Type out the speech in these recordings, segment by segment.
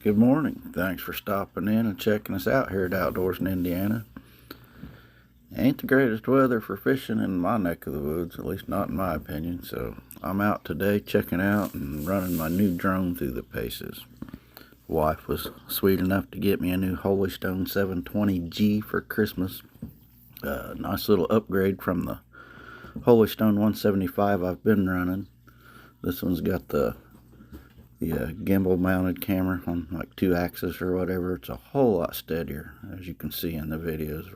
Good morning. Thanks for stopping in and checking us out here at Outdoors in Indiana. Ain't the greatest weather for fishing in my neck of the woods, at least not in my opinion, so I'm out today checking out and running my new drone through the paces. Wife was sweet enough to get me a new Holystone 720G for Christmas. Nice little upgrade from the Holystone 175 I've been running. This one's got the gimbal mounted camera on like 2 axis or whatever. It's a whole lot steadier, as you can see in the videos,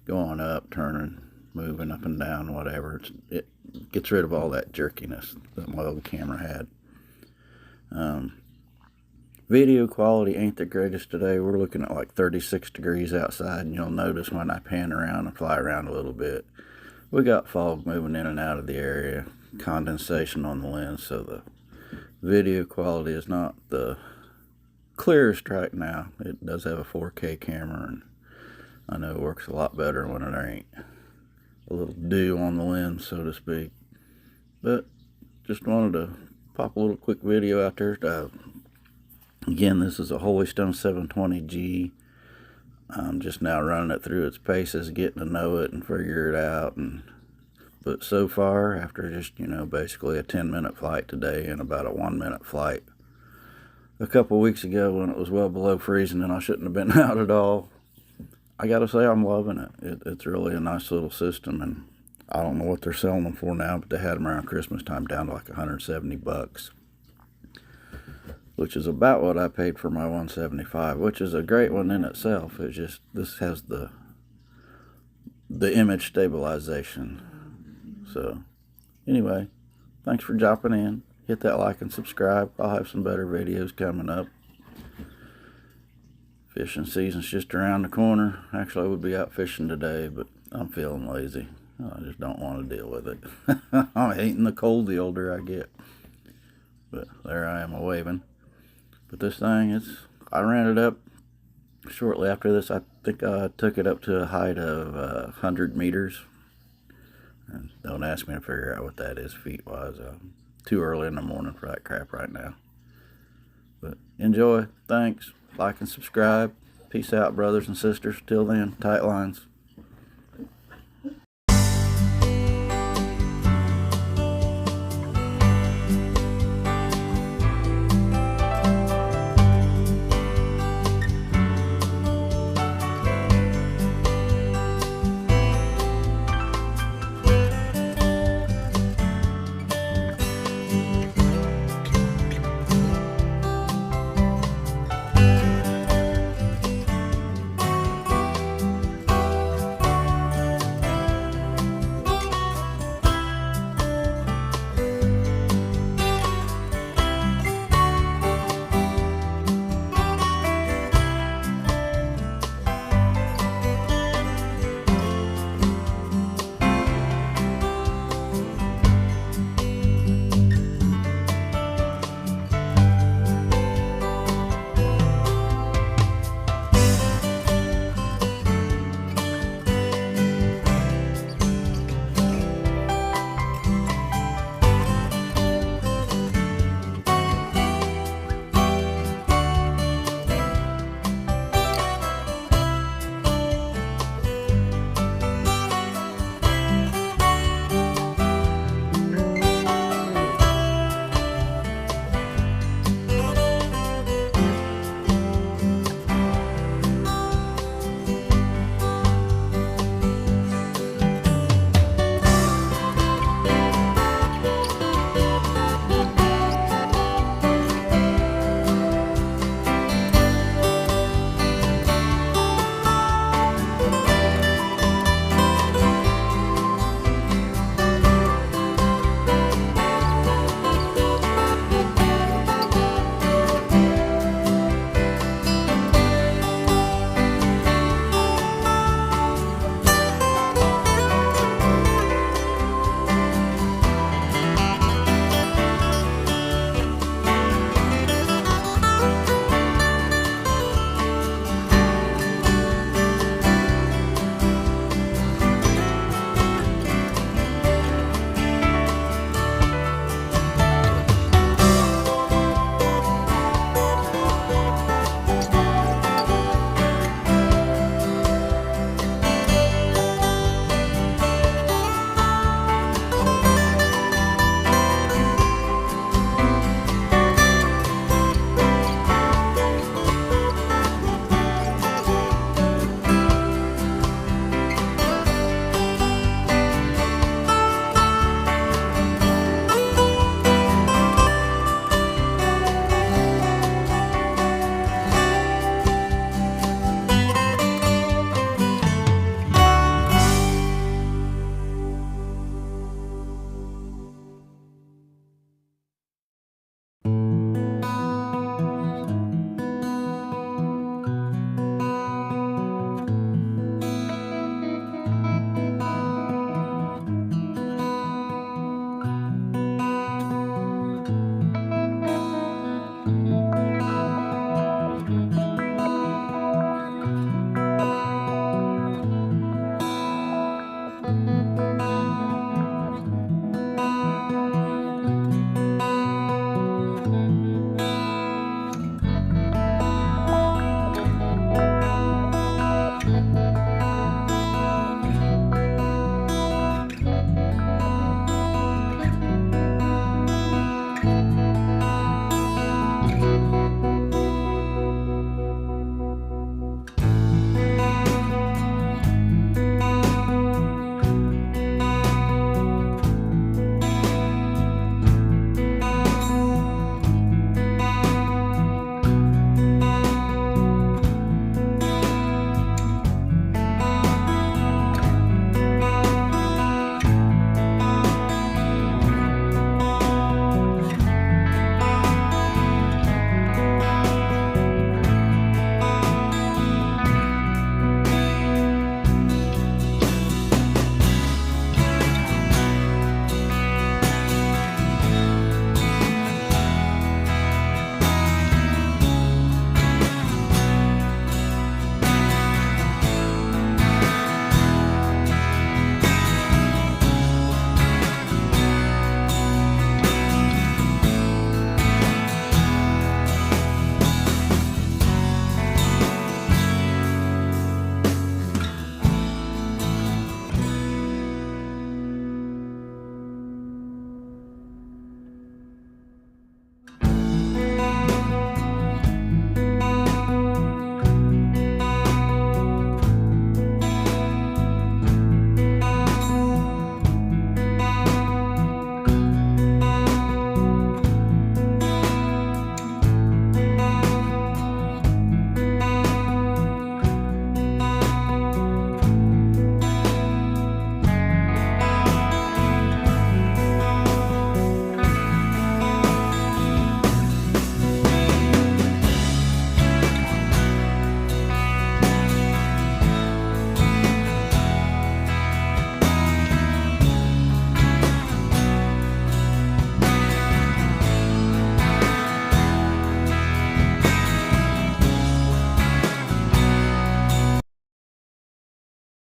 going up, turning, moving up and down, whatever. It gets rid of all that jerkiness that my old camera had. Video quality ain't the greatest today. We're looking at like 36 degrees outside, and you'll notice when I pan around and fly around a little bit, we got fog moving in and out of the area, condensation on the lens, so the video quality is not the clearest right now. It does have a 4K camera, and I know it works a lot better when there ain't a little dew on the lens, so to speak. But just wanted to pop a little quick video out there. Again, this is a Holystone 720G. I'm just now running it through its paces, getting to know it and figure it out. But so far, after just, basically a 10-minute flight today and about a 1-minute flight a couple weeks ago when it was well below freezing and I shouldn't have been out at all, I gotta say I'm loving it. It's really a nice little system, and I don't know what they're selling them for now, but they had them around Christmas time down to like $170, which is about what I paid for my 175, which is a great one in itself. It's just, this has the image stabilization. So, anyway, thanks for dropping in. Hit that like and subscribe. I'll have some better videos coming up. Fishing season's just around the corner. Actually, I would be out fishing today, but I'm feeling lazy. I just don't want to deal with it. I'm hating the cold the older I get. But there I am a-waving. But this thing, I ran it up shortly after this. I think I took it up to a height of 100 meters. And don't ask me to figure out what that is feet-wise. Too early in the morning for that crap right now. But enjoy. Thanks. Like and subscribe. Peace out, brothers and sisters. Till then, tight lines.